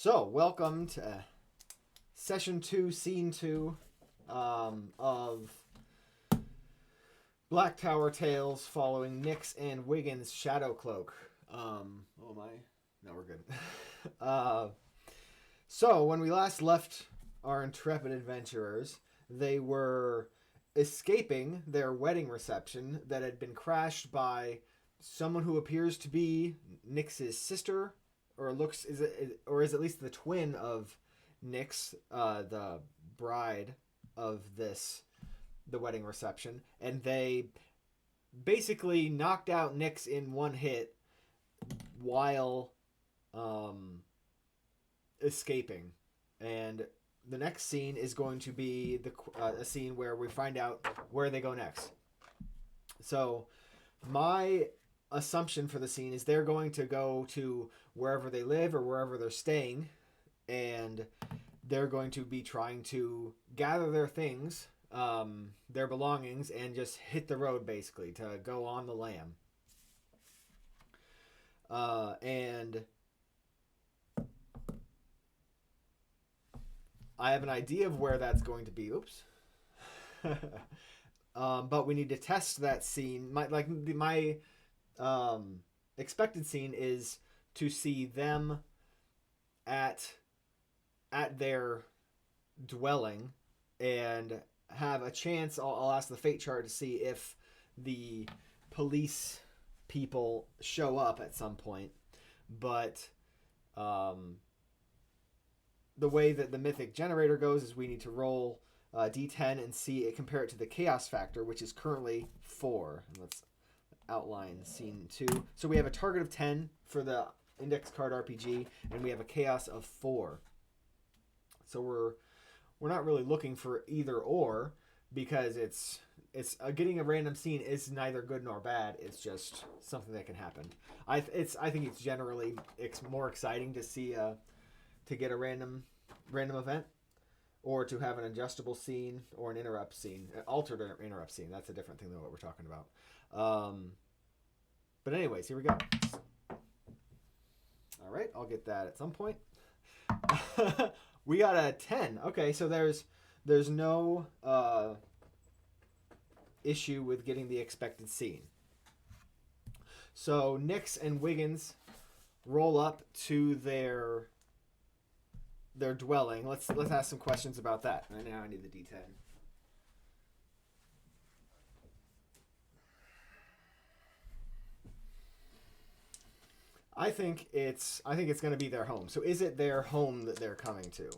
So, welcome to Session 2, Scene 2 of Black Tower Tales following Nyx and Wiggins' Shadow Cloak. Oh my. No, we're good. So, when we last left our intrepid adventurers, they were escaping their wedding reception that had been crashed by someone who appears to be Nyx's sister, or is at least the twin of Nyx, the bride of the wedding reception, and they basically knocked out Nyx in one hit while escaping. And the next scene is going to be a scene where we find out where they go next. So my assumption for the scene is they're going to go to wherever they live or wherever they're staying, and they're going to be trying to gather their things, their belongings, and just hit the road, basically, to go on the lam. And I have an idea of where that's going to be. Oops. But we need to test that scene. My expected scene is to see them at their dwelling and have a chance. I'll ask the fate chart to see if the police people show up at some point. But the way that the Mythic generator goes is we need to roll D10 and see it, compare it to the chaos factor, which is currently 4. And let's outline scene 2. So we have a target of 10 for the index card RPG, and we have a chaos of 4. So we're not really looking for either or, because it's getting a random scene is neither good nor bad. It's just something that can happen. I think it's generally more exciting to see to get a random event, or to have an adjustable scene or an interrupt scene, an altered interrupt scene. That's a different thing than what we're talking about. But anyways, here we go. All right, I'll get that at some point. We got a 10. Okay, so there's no issue with getting the expected scene. So Nyx and Wiggins roll up to their dwelling. Let's ask some questions about that. Right now I need the D10. I think it's going to be their home. So is it their home that they're coming to?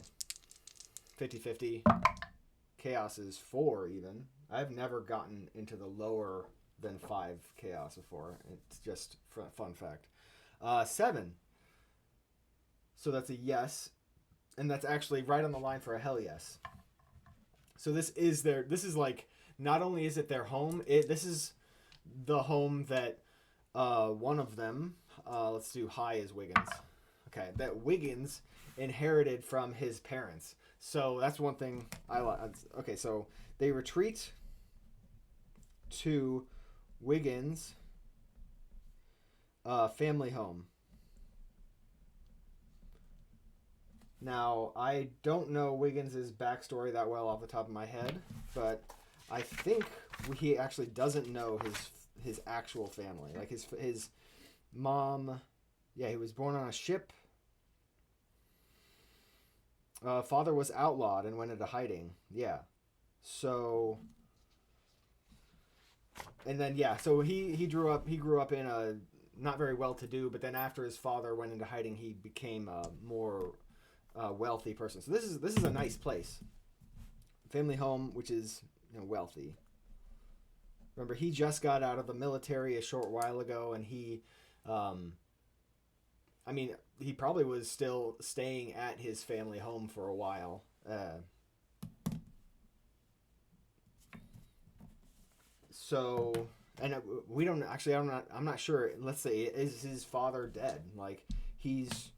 50-50. Chaos is 4 even. I've never gotten into the lower than 5 chaos of 4. It's just a fun fact. 7. So that's a yes. And that's actually right on the line for a hell yes. So this is like, not only is it their home, this is the home that one of them, let's do high as Wiggins. Okay, that Wiggins inherited from his parents. So that's one thing I like. Okay, so they retreat to Wiggins' family home. Now, I don't know Wiggins' backstory that well off the top of my head, but I think he actually doesn't know his actual family. Like his mom, yeah, he was born on a ship. Father was outlawed and went into hiding. Yeah. So, and then yeah, so he grew up in a not very well to do, but then after his father went into hiding, he became a more wealthy person. So this is a nice place. Family home, which is wealthy. Remember, he just got out of the military a short while ago, and he probably was still staying at his family home for a while. So, and we don't actually. I'm not sure. Let's say, is his father dead? Like he's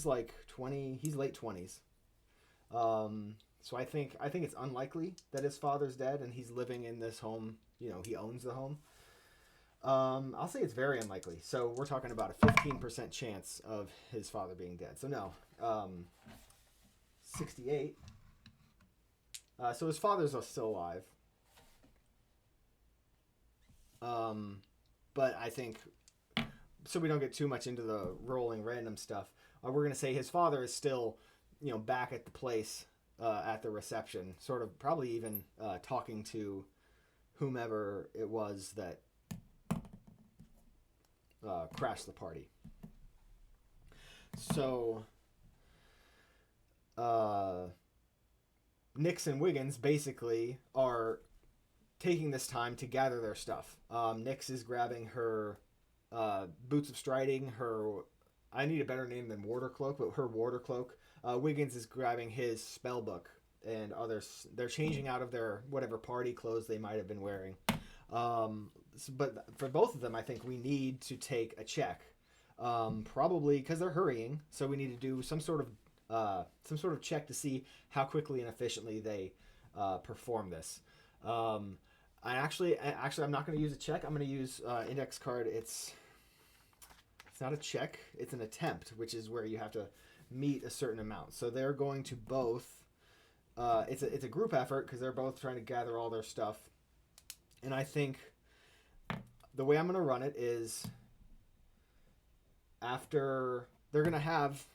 like 20. He's late 20s. So I think it's unlikely that his father's dead and he's living in this home. He owns the home. I'll say it's very unlikely. So we're talking about a 15% chance of his father being dead. So no. 68. So his father's still alive. But I think, so we don't get too much into the rolling random stuff, we're going to say his father is still, back at the place at the reception, sort of probably even talking to whomever it was that crashed the party. So Nyx and Wiggins basically are taking this time to gather their stuff. Nyx is grabbing her boots of striding, I need a better name than water cloak, but her water cloak. Wiggins is grabbing his spell book and others. They're changing out of their whatever party clothes they might have been wearing. But for both of them, I think we need to take a check. Probably because they're hurrying, so we need to do some sort of check to see how quickly and efficiently they perform this. I'm not going to use a check. I'm going to use index card. It's not a check. It's an attempt, which is where you have to meet a certain amount. So they're going to both. It's a group effort because they're both trying to gather all their stuff, and I think the way I'm going to run it is after they're going to have,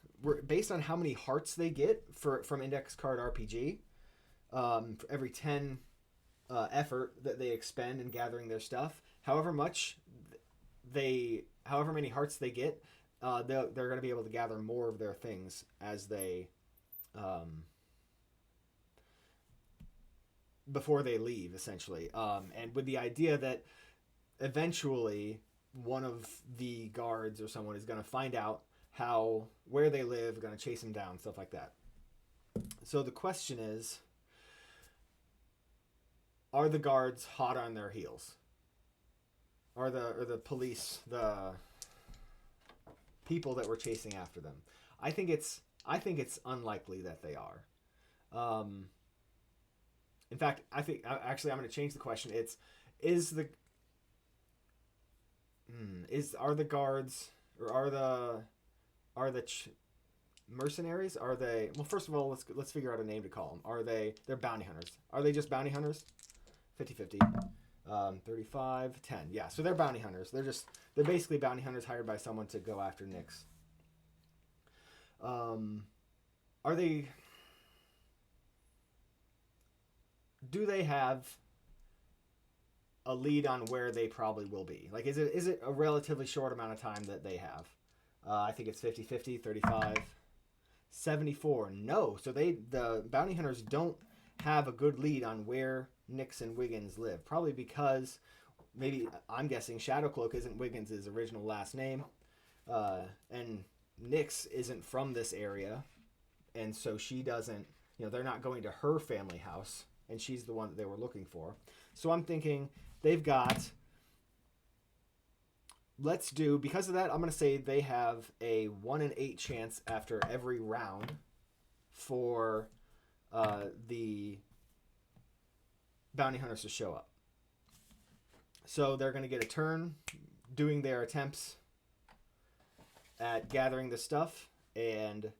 based on how many hearts they get from index card RPG, for every 10 effort that they expend in gathering their stuff, however many hearts they get, they're going to be able to gather more of their things as they before they leave, essentially, and with the idea that eventually one of the guards or someone is going to find out where they live, going to chase them down, stuff like that. So the question is, are the guards hot on their heels? Or the police, the people that were chasing after them? I think it's unlikely that they are. In fact, I'm going to change the question. Are the guards, or are the mercenaries? Are they? Well, first of all, let's figure out a name to call them. They're bounty hunters? Are they just bounty hunters? 50-50. 35, 10. Yeah, so they're bounty hunters. They're basically bounty hunters hired by someone to go after Nyx. Are they? Do they have a lead on where they probably will be? Like, is it a relatively short amount of time that they have? I think it's 50-50, 35, 74. No, so the bounty hunters don't have a good lead on where Nyx and Wiggins live. Probably because maybe, I'm guessing, Shadowcloak isn't Wiggins' original last name, and Nyx isn't from this area, and so she doesn't, they're not going to her family house, and she's the one that they were looking for. So I'm thinking they've got, because of that, I'm going to say they have a 1 in 8 chance after every round for the bounty hunters to show up. So they're going to get a turn doing their attempts at gathering the stuff, and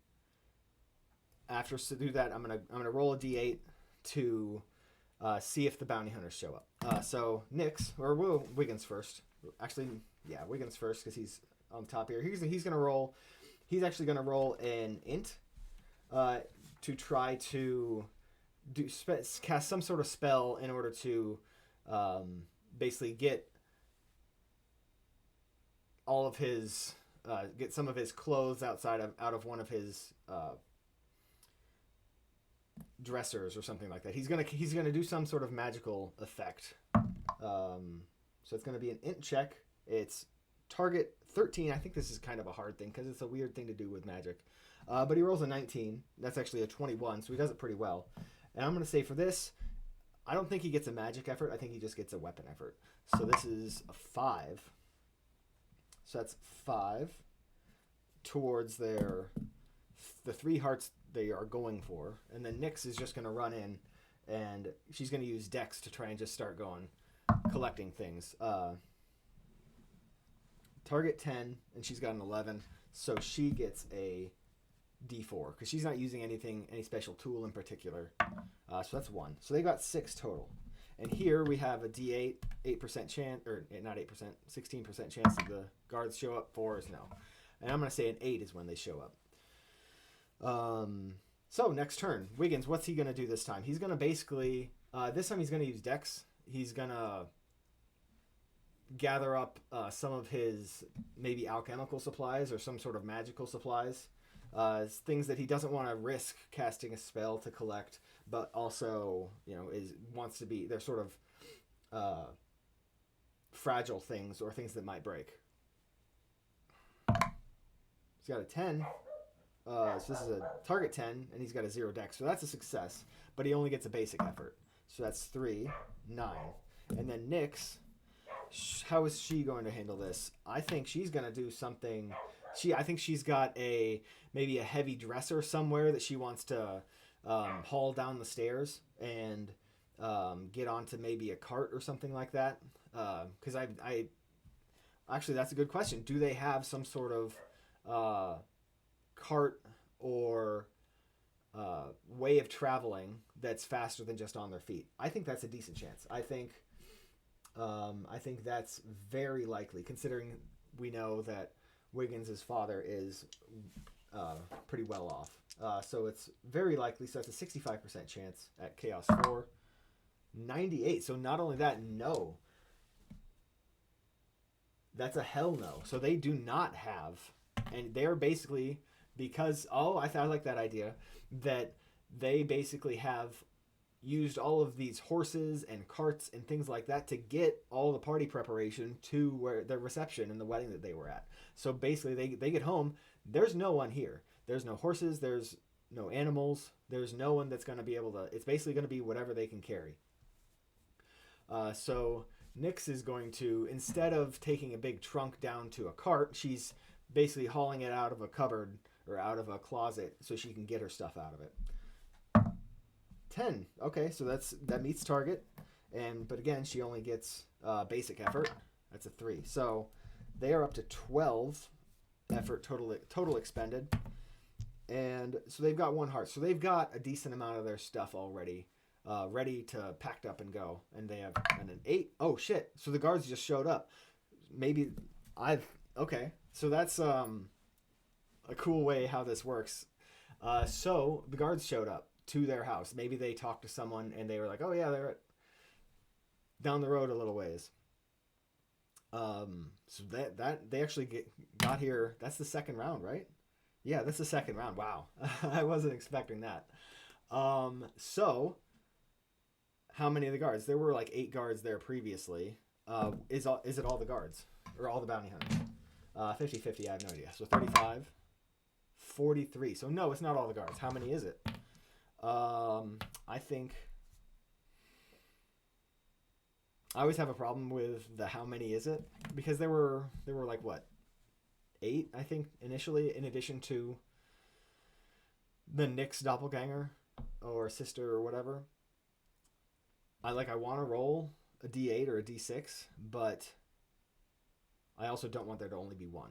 after to do that, I'm gonna roll a d8 to see if the bounty hunters show up. So Nyx, or Wiggins first. Actually, yeah, Wiggins first because he's on top here. He's gonna roll. He's actually gonna roll an int to try to cast some sort of spell in order to basically get all of his get some of his clothes out of one of his dressers or something like that. He's gonna do some sort of magical effect. So it's gonna be an int check. It's target 13. I think this is kind of a hard thing because it's a weird thing to do with magic. But he rolls a 19. That's actually a 21, so he does it pretty well. And I'm gonna say for this, I don't think he gets a magic effort. I think he just gets a weapon effort. So this is a 5. So that's 5 towards the 3 hearts they are going for. And then Nyx is just going to run in, and she's going to use Dex to try and just start collecting things. target 10, and she's got an 11, so she gets a D4 because she's not using any special tool in particular. So that's 1. So they got 6 total. And here we have a D8, 8% chance, or not 8%, 16% chance that the guards show up. 4 is no. And I'm going to say an 8 is when they show up. So next turn, Wiggins, what's he going to do this time? He's going to basically, this time he's going to use Dex. He's going to gather up some of his maybe alchemical supplies or some sort of magical supplies. Things that he doesn't want to risk casting a spell to collect, but also, wants to be, they're sort of fragile things or things that might break. He's got a 10. So this is a target 10, and he's got a 0 dex. So that's a success, but he only gets a basic effort. So that's 3, 9. And then Nyx, how is she going to handle this? I think she's going to do something. I think she's got maybe a heavy dresser somewhere that she wants to haul down the stairs and get onto maybe a cart or something like that. Because I actually, that's a good question. Do they have some sort of cart or way of traveling that's faster than just on their feet? I think that's a decent chance. I think that's very likely, considering we know that Wiggins' father is pretty well off. So it's very likely. So that's a 65% chance at Chaos 4. 98. So not only that, no. That's a hell no. So they do not have, and they're basically, because, I like that idea, that they basically have used all of these horses and carts and things like that to get all the party preparation to where the reception and the wedding that they were at. So basically they get home, there's no one here. There's no horses, there's no animals, there's no one that's going to be able to, it's basically going to be whatever they can carry. So Nyx is going to, instead of taking a big trunk down to a cart, she's basically hauling it out of a cupboard or out of a closet so she can get her stuff out of it. 10. Okay, so that meets target, but again, she only gets basic effort. That's a 3. So they are up to 12 effort total expended, and so they've got 1 heart. So they've got a decent amount of their stuff already ready to packed up and go, and they have an 8. Oh shit! So the guards just showed up. Okay. So that's a cool way how this works. So the guards showed up to their house. Maybe they talked to someone and they were like, oh yeah, they're down the road a little ways. So that they actually got here. That's the second round, right? Yeah, that's the second round. Wow. I wasn't expecting that. So how many of the guards? There were like 8 guards there previously. Is it all the guards or all the bounty hunters? 50-50, I have no idea. So 35, 43. So no, it's not all the guards. How many is it? I think I always have a problem with the how many is it, because there were like what, 8 I think initially, in addition to the Nyx doppelganger or sister or whatever. I want to roll a D8 or a D6, but I also don't want there to only be 1.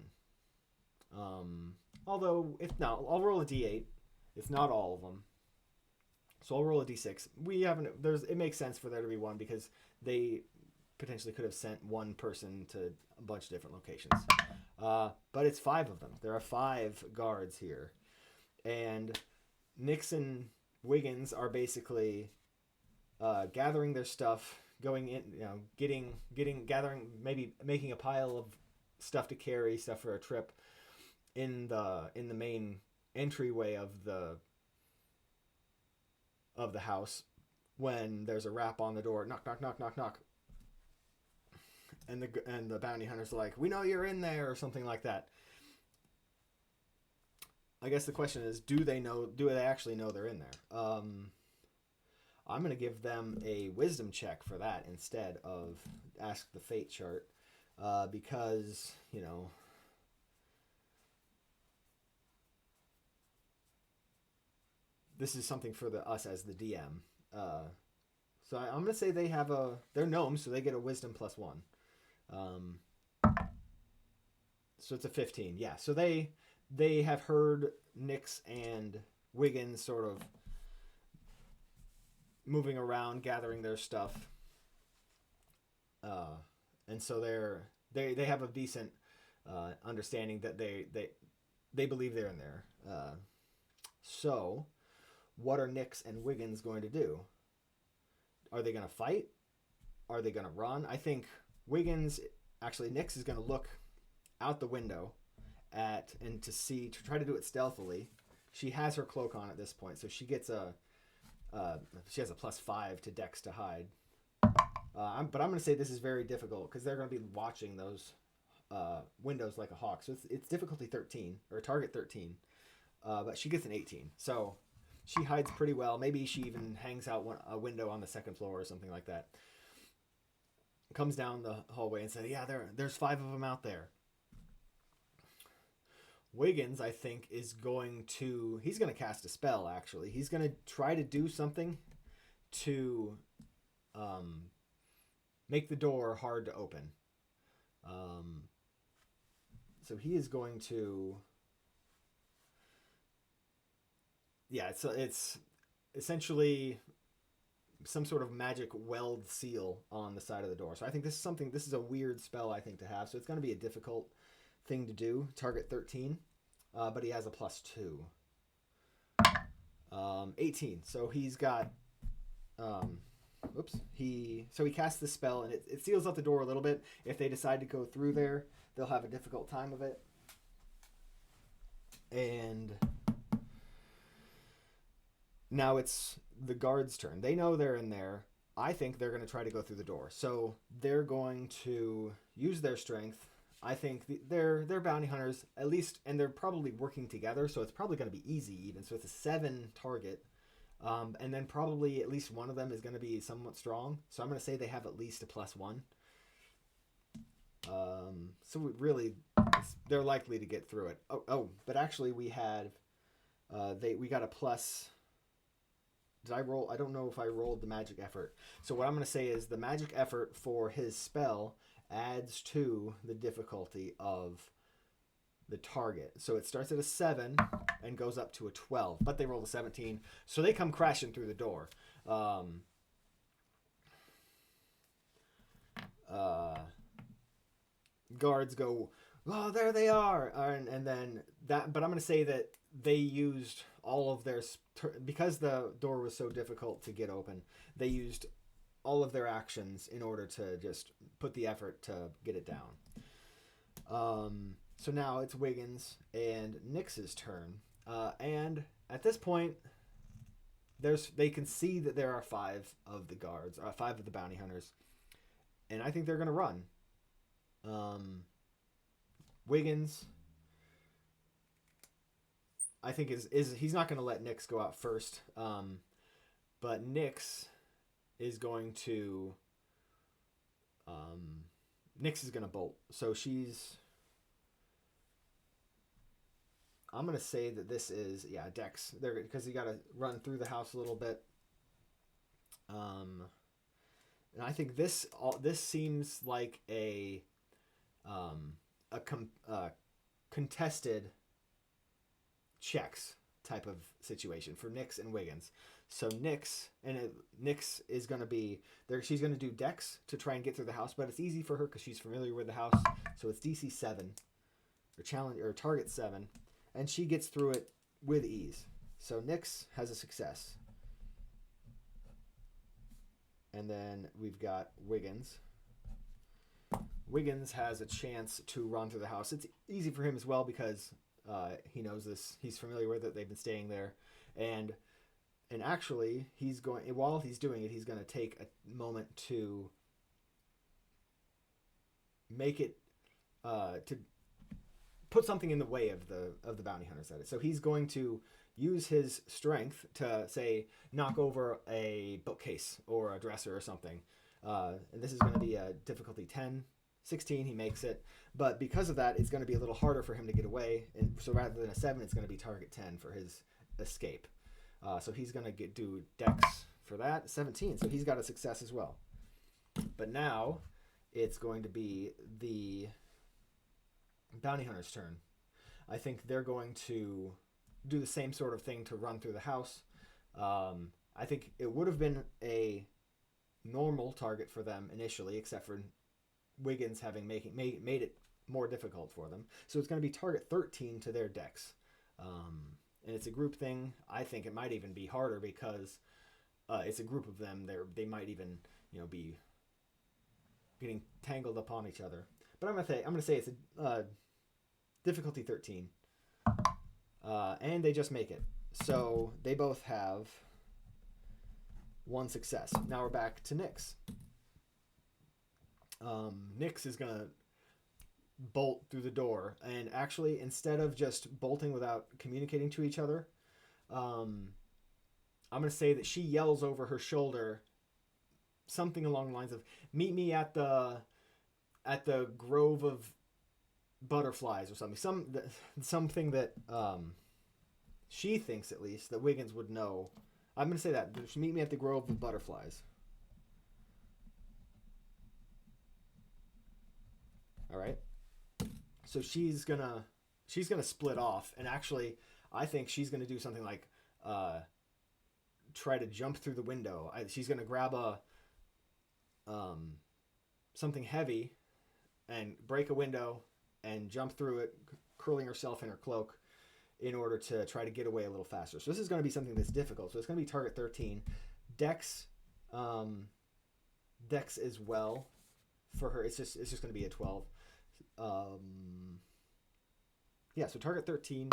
Although I'll roll a D8. It's not all of them. So I'll roll a D6. It makes sense for there to be 1 because they potentially could have sent 1 person to a bunch of different locations. But it's 5 of them. There are 5 guards here. And Nyx and Wiggins are basically gathering their stuff, going in, gathering, maybe making a pile of stuff to carry, stuff for a trip in the main entryway of the house, when there's a rap on the door. Knock, knock, knock, knock, knock. And the bounty hunter's like, we know you're in there, or something like that. I guess the question is, do they actually know they're in there? I'm going to give them a wisdom check for that instead of ask the fate chart, because, this is something for us as the DM. So I'm going to say they're gnomes, so they get a wisdom +1. So it's a 15. Yeah. So they have heard Nyx and Wiggins sort of moving around, gathering their stuff. And so they have a decent understanding that they believe they're in there. So what are Nyx and Wiggins going to do? Are they going to fight? Are they going to run? I think Nyx is going to look out the window to try to do it stealthily. She has her cloak on at this point, so she gets she has a +5 to Dex to hide. But I'm going to say this is very difficult because they're going to be watching those windows like a hawk. So it's difficulty 13 or target 13, but she gets an 18. So she hides pretty well. Maybe she even hangs out a window on the second floor or something like that. Comes down the hallway and says, "Yeah, there's 5 of them out there." Wiggins, I think, he's going to cast a spell. Actually, he's going to try to do something to make the door hard to open. So he is going to, it's essentially some sort of magic weld seal on the side of the door. So I think this is a weird spell, I think, to have. So it's going to be a difficult thing to do. Target 13, but he has a +2. 18. So he's got, he casts the spell, and it seals up the door a little bit. If they decide to go through there, they'll have a difficult time of it. And now it's the guards' turn. They know they're in there. I think they're going to try to go through the door. So they're going to use their strength. I think they're bounty hunters, at least, and they're probably working together, so it's probably going to be easy even. So it's a 7 target. And then probably at least one of them is going to be somewhat strong. So I'm going to say they have at least a +1. So they're likely to get through it. But actually we got a plus. Did I roll? I don't know if I rolled the magic effort. So what I'm going to say is the magic effort for his spell adds to the difficulty of the target. So it starts at a 7 and goes up to a 12, but they roll a 17, so they come crashing through the door. Guards go, "Oh, there they are," and then that. But I'm going to say that they used all of their because the door was so difficult to get open. They used all of their actions in order to just put the effort to get it down. So now it's Wiggins and Nyx's turn. And at this point, they can see that there are 5 of the guards, 5 of the bounty hunters. And I think they're going to run. Wiggins, I think he's not going to let Nyx go out first. But Nyx is going to bolt. So I'm going to say that this is, Dex. Because you got to run through the house a little bit. And I think this seems like a contested checks type of situation for Nyx and Wiggins. So Nyx is going to be there. She's going to do Dex to try and get through the house, but it's easy for her because she's familiar with the house. So it's DC 7 or target 7, and she gets through it with ease. So Nyx has a success. And then we've got Wiggins. Wiggins has a chance to run through the house. It's easy for him as well because he knows this. He's familiar with it. They've been staying there. And actually, while he's doing it, he's going to take a moment to make it, to put something in the way of the bounty hunters at it. So he's going to use his strength to, say, knock over a bookcase or a dresser or something. And this is going to be a difficulty 10. 16, he makes it. But because of that, it's going to be a little harder for him to get away. And so rather than a 7, it's going to be target 10 for his escape. So he's going to do Dex for that. 17. So he's got a success as well. But now it's going to be the Bounty Hunter's turn. I think they're going to do the same sort of thing to run through the house. I think it would have been a normal target for them initially, except for Wiggins having made it more difficult for them. So it's going to be target 13 to their decks. And it's a group thing. I think it might even be harder because it's a group of them. They might even be getting tangled upon each other. But I'm gonna say it's a difficulty 13, and they just make it. So they both have one success. Now we're back to Nyx. Nyx is gonna bolt through the door, and actually, instead of just bolting without communicating to each other, I'm gonna say that she yells over her shoulder something along the lines of "Meet me at the grove of butterflies" or something. Something that she thinks, at least, that Wiggins would know. I'm gonna say that. Meet me at the grove of butterflies. All right. So she's gonna split off, and actually, I think she's gonna do something like try to jump through the window. She's gonna grab something heavy and break a window and jump through it, curling herself in her cloak in order to try to get away a little faster. So this is going to be something that's difficult. So it's going to be target 13. Dex as well for her. It's just going to be a 12. Yeah, so target 13,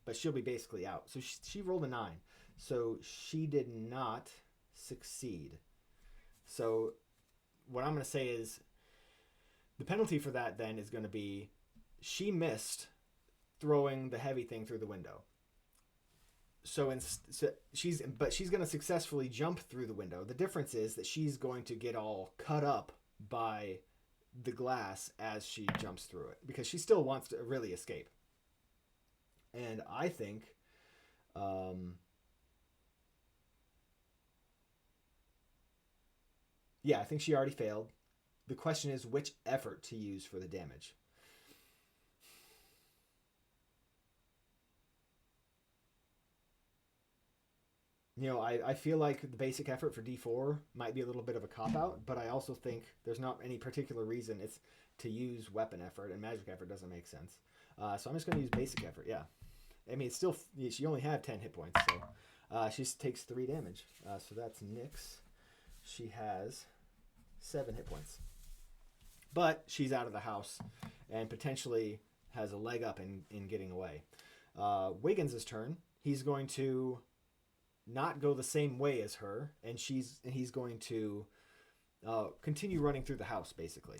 but she'll be basically out. So she rolled a 9. So she did not succeed. So what I'm going to say is the penalty for that then is going to be she missed throwing the heavy thing through the window. So she's going to successfully jump through the window. The difference is that she's going to get all cut up by the glass as she jumps through it because she still wants to really escape. And I think I think she already failed. The question is which effort to use for the damage. I feel like the basic effort for D4 might be a little bit of a cop-out, but I also think there's not any particular reason it's to use weapon effort, and magic effort doesn't make sense. So I'm just going to use basic effort, yeah. I mean, it's still, she only had 10 hit points, so she takes 3 damage. So that's Nyx. She has 7 hit points. But she's out of the house and potentially has a leg up in getting away. Wiggins' turn. He's going to not go the same way as her, and he's going to continue running through the house, basically.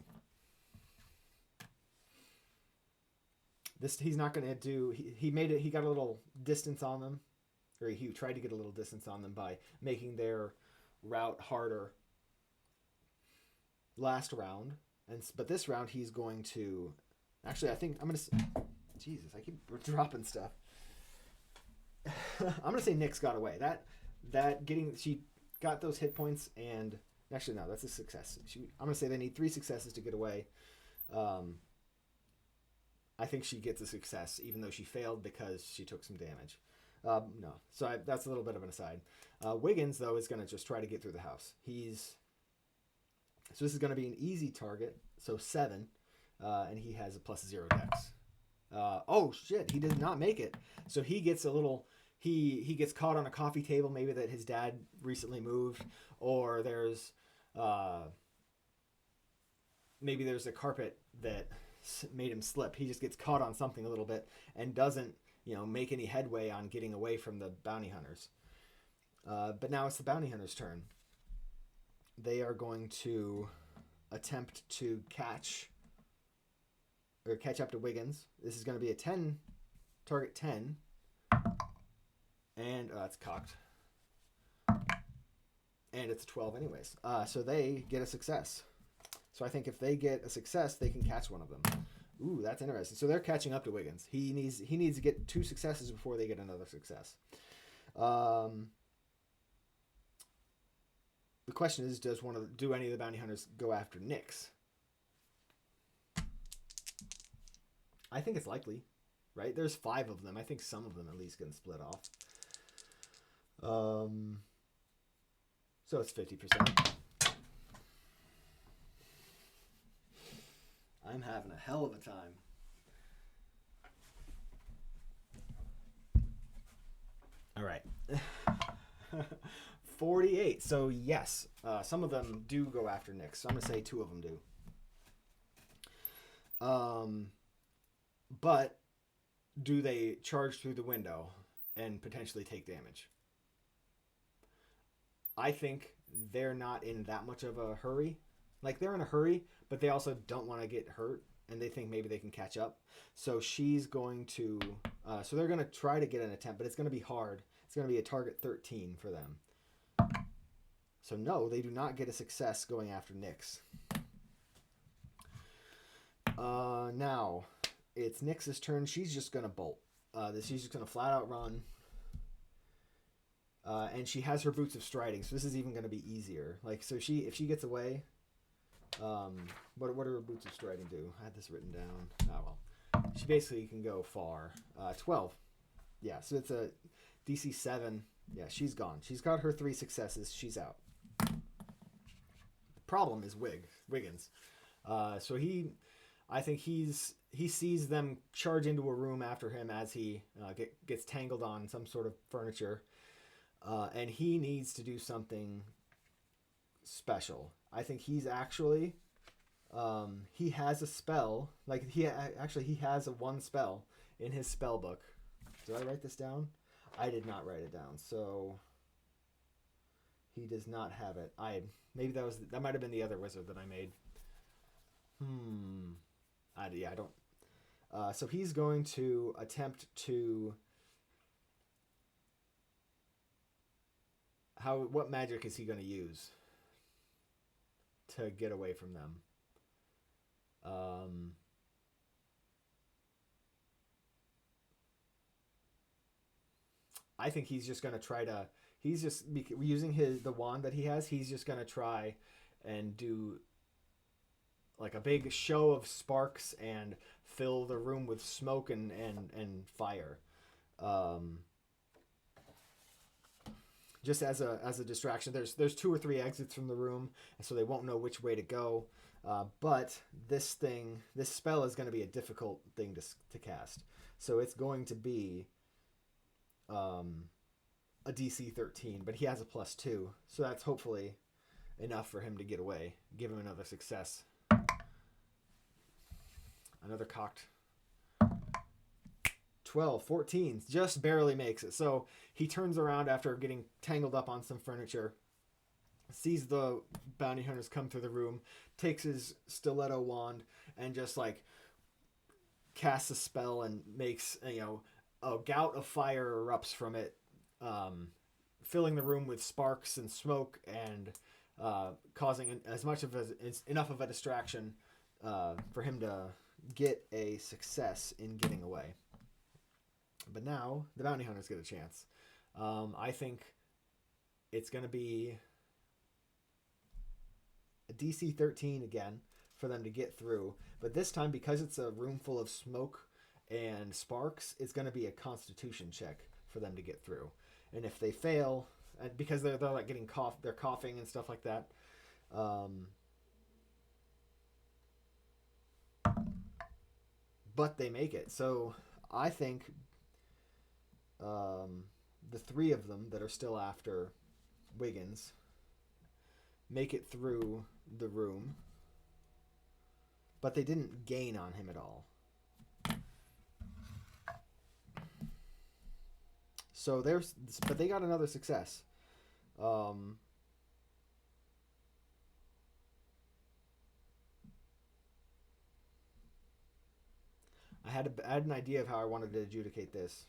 He's not going to do. He made it. He got a little distance on them, or he tried to get a little distance on them by making their route harder last round. But this round he's going to. Actually, I think I'm going to. Jesus, I keep dropping stuff. I'm going to say Nyx got away. She got those hit points, and actually no, that's a success. I'm going to say they need 3 successes to get away. I think she gets a success, even though she failed because she took some damage. No, so that's a little bit of an aside. Wiggins, though, is going to just try to get through the house. So this is going to be an easy target, so 7, and he has a +0 dex. Oh shit, he did not make it. So he gets a little. He gets caught on a coffee table, maybe that his dad recently moved, or maybe there's a carpet that made him slip. He just gets caught on something a little bit and doesn't, make any headway on getting away from the bounty hunters. But now it's the bounty hunters' turn. They are going to attempt to catch up to Wiggins. This is going to be a 10, target 10. And it's cocked. And it's a 12 anyways. So they get a success. So I think if they get a success, they can catch one of them. Ooh, that's interesting. So they're catching up to Wiggins. He needs to get 2 successes before they get another success. The question is, do any of the bounty hunters go after Nyx? I think it's likely, right? There's 5 of them. I think some of them at least can split off. So it's 50%. I'm having a hell of a time. All right. 48. So yes, some of them do go after Nyx. So I'm gonna say 2 of them do. But do they charge through the window and potentially take damage? I think they're not in that much of a hurry. Like, they're in a hurry, but they also don't want to get hurt, and they think maybe they can catch up. So she's going to... so they're going to try to get an attempt, but it's going to be hard. It's going to be a target 13 for them. So no, they do not get a success going after Nyx. Now, it's Nyx's turn. She's just going to bolt. She's just going to flat out run. And she has her boots of striding, so this is even going to be easier. Like, so if she gets away, what do her boots of striding do? I had this written down. Oh well, she basically can go far. 12, yeah. So it's a DC 7. Yeah, she's gone. She's got her 3 successes. She's out. The problem is Wiggins. So I think he sees them charge into a room after him as he gets tangled on some sort of furniture. And he needs to do something special. I think he's actually, he has a spell. Like, he has a 1 spell in his spell book. Did I write this down? I did not write it down. So he does not have it. Maybe that might have been the other wizard that I made. I don't. So he's going to attempt to. What magic is he going to use to get away from them? I think he's just going to try to. He's just using the wand that he has. He's just going to try and do like a big show of sparks and fill the room with smoke and fire. Just as a distraction. There's 2 or 3 exits from the room, so they won't know which way to go. But this spell is going to be a difficult thing to cast. So it's going to be a DC 13, but he has a +2, so that's hopefully enough for him to get away. Give him another success. Another cocked 12, 14, just barely makes it. So he turns around after getting tangled up on some furniture, sees the bounty hunters come through the room, takes his stiletto wand, and just like casts a spell and makes, a gout of fire erupts from it, filling the room with sparks and smoke and causing enough of a distraction for him to get a success in getting away. But now the bounty hunters get a chance. I think it's going to be a DC 13 again for them to get through. But this time, because it's a room full of smoke and sparks, it's going to be a Constitution check for them to get through. And if they fail, because they're like getting they're coughing and stuff like that. But they make it. So I think the 3 of them that are still after Wiggins make it through the room, but they didn't gain on him at all. So but they got another success. I had an idea of how I wanted to adjudicate this.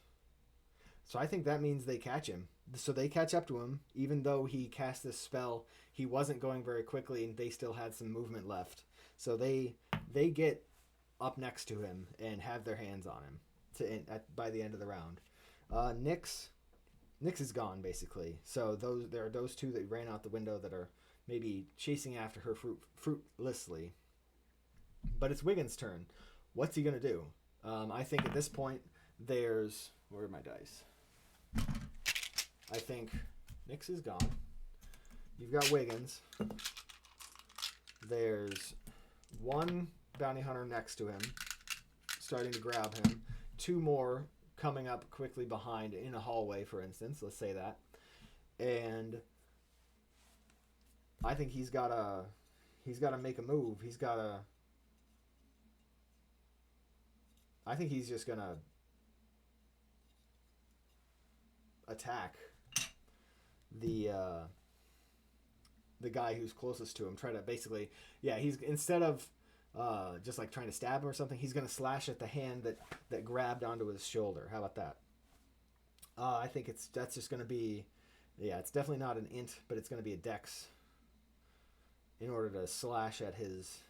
So I think that means they catch him. So they catch up to him, even though he cast this spell. He wasn't going very quickly, and they still had some movement left. So they get up next to him and have their hands on him by the end of the round. Nyx is gone basically. So there are those 2 that ran out the window that are maybe chasing after her fruitlessly. But it's Wiggins' turn. What's he gonna do? I think at this point there's... Where are my dice? I think Nyx is gone. You've got Wiggins. There's one bounty hunter next to him, starting to grab him. Two more coming up quickly behind in a hallway, for instance. Let's say that. And I think he's got to make a move. I think he's just going to attack the guy who's closest to him. Try to basically, he's, instead of just like trying to stab him or something, he's going to slash at the hand that grabbed onto his shoulder. How about that? I think that's just going to be, it's definitely not an int, but it's going to be a dex in order to slash at his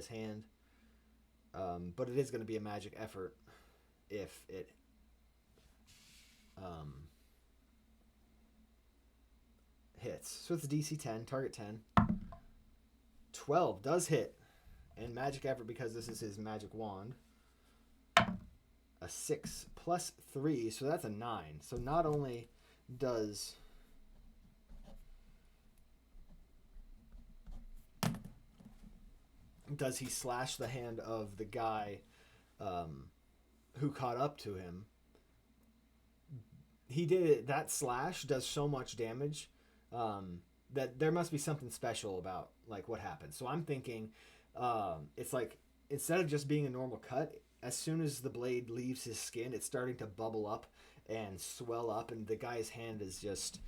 hand. But it is going to be a magic effort if it hits. So it's DC 10, target 10. 12 does hit. And magic effort, because this is his magic wand. A 6 plus 3, so that's a 9. So not only does he slash the hand of the guy who caught up to him, that slash does so much damage that there must be something special about like what happens. So I'm thinking it's like, instead of just being a normal cut, as soon as the blade leaves his skin, it's starting to bubble up and swell up, and the guy's hand is just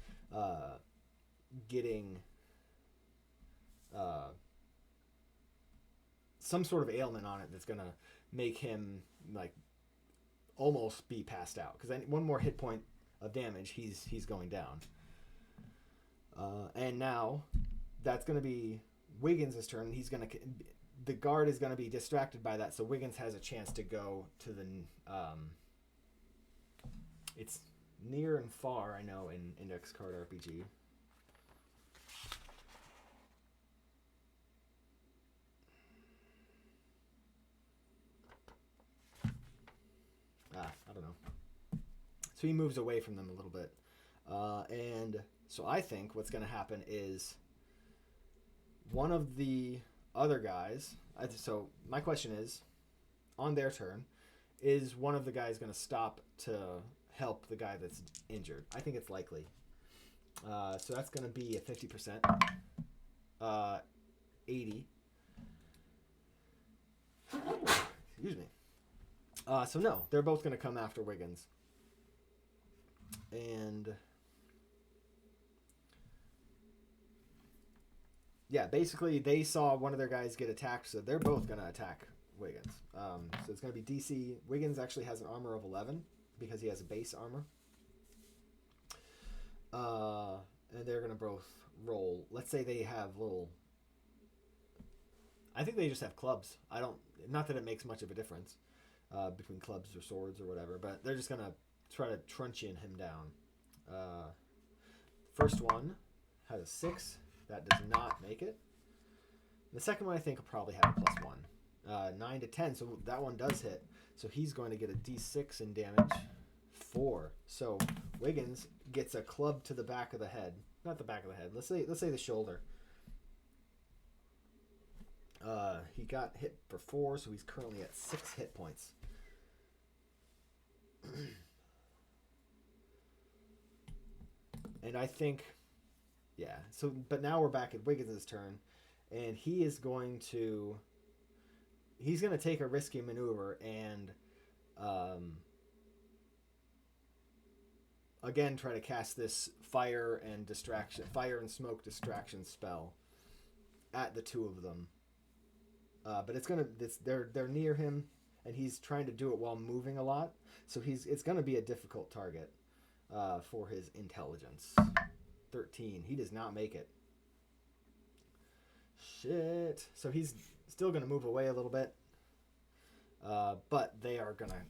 getting some sort of ailment on it that's gonna make him like almost be passed out, because one more hit point of damage, he's going down. And now that's gonna be Wiggins' turn. The guard is gonna be distracted by that, so Wiggins has a chance to go to the it's near and far, I know, in Index Card RPG. I don't know. So he moves away from them a little bit. And so I think what's going to happen is one of the other guys... So my question is, on their turn, is one of the guys going to stop to help the guy that's injured? I think it's likely. So that's going to be a 50%. 80. Excuse me. So no, they're both going to come after Wiggins. And yeah, basically they saw one of their guys get attacked, so they're both going to attack Wiggins. So it's going to be DC. Wiggins actually has an armor of 11 because he has a base armor. And they're going to both roll. Let's say they have little... I think they just have clubs. Not that it makes much of a difference between clubs or swords or whatever, but they're just going to try to truncheon him down. First one has a 6. That does not make it. The second one I think will probably have a +1. 9 to 10, so that one does hit. So he's going to get a D6 in damage. 4. So Wiggins gets a club to the back of the head. Not the back of the head. Let's say the shoulder. He got hit for 4, so he's currently at 6 hit points. And I think, so, but now we're back at Wiggins' turn, and he's going to take a risky maneuver and, again, try to cast this fire and smoke distraction spell at the two of them. But they're near him, and he's trying to do it while moving a lot, so it's going to be a difficult target for his intelligence. 13. He does not make it. Shit. So he's still going to move away a little bit, but they are going to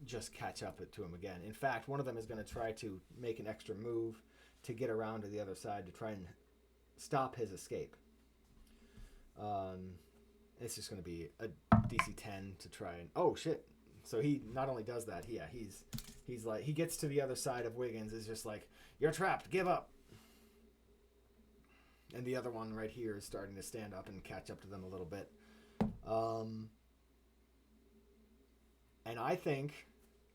just catch up to him again. In fact, one of them is going to try to make an extra move to get around to the other side to try and stop his escape. It's just going to be a DC 10 to try and... Oh, shit. So he not only does that, he's like, he gets to the other side of Wiggins, is just like, you're trapped, give up. And the other one right here is starting to stand up and catch up to them a little bit. And I think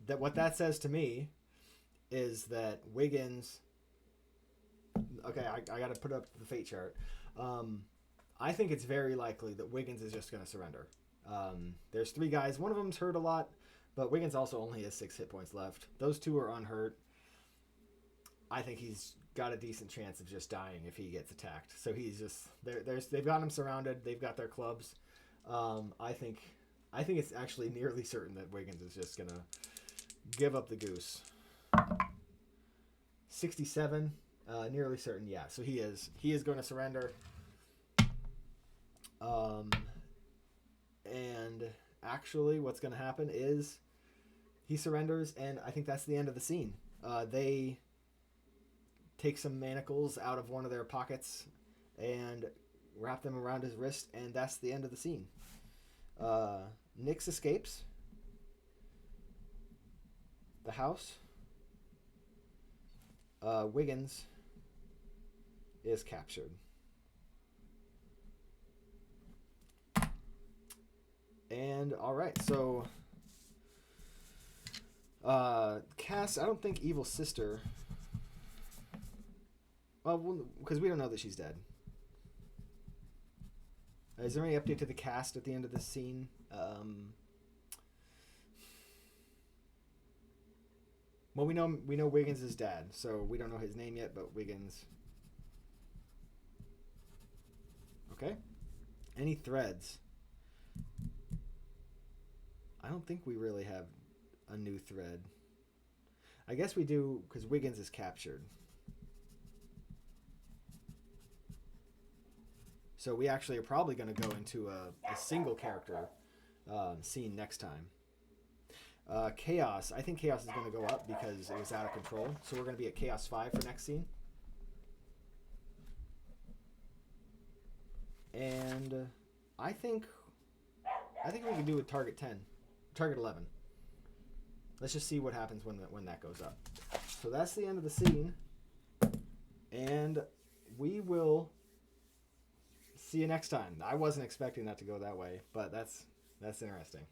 that what that says to me is that Wiggins... Okay, I got to put up the fate chart. I think it's very likely that Wiggins is just going to surrender. There's 3 guys. One of them's hurt a lot, but Wiggins also only has 6 hit points left. Those 2 are unhurt. I think he's got a decent chance of just dying if he gets attacked. So he's just... They've got him surrounded. They've got their clubs. I think it's actually nearly certain that Wiggins is just going to give up the goose. 67... nearly certain, yeah. So he is going to surrender. And actually what's going to happen is he surrenders, and I think that's the end of the scene. They take some manacles out of one of their pockets and wrap them around his wrist, and that's the end of the scene. Nyx escapes the house. Wiggins is captured. And all right, so Cass, I don't think Evil Sister. Well, because we don't know that she's dead. Is there any update to the cast at the end of this scene? Well, we know Wiggins is dead, so we don't know his name yet, but Wiggins. Okay. Any threads? I don't think we really have a new thread. I guess we do, because Wiggins is captured. So we actually are probably going to go into a single character scene next time. Chaos. I think Chaos is going to go up because it was out of control. So we're going to be at Chaos 5 for next scene. And I think we can do a target 10. Target 11. Let's just see what happens when that goes up. So that's the end of the scene. And we will see you next time. I wasn't expecting that to go that way, but that's interesting.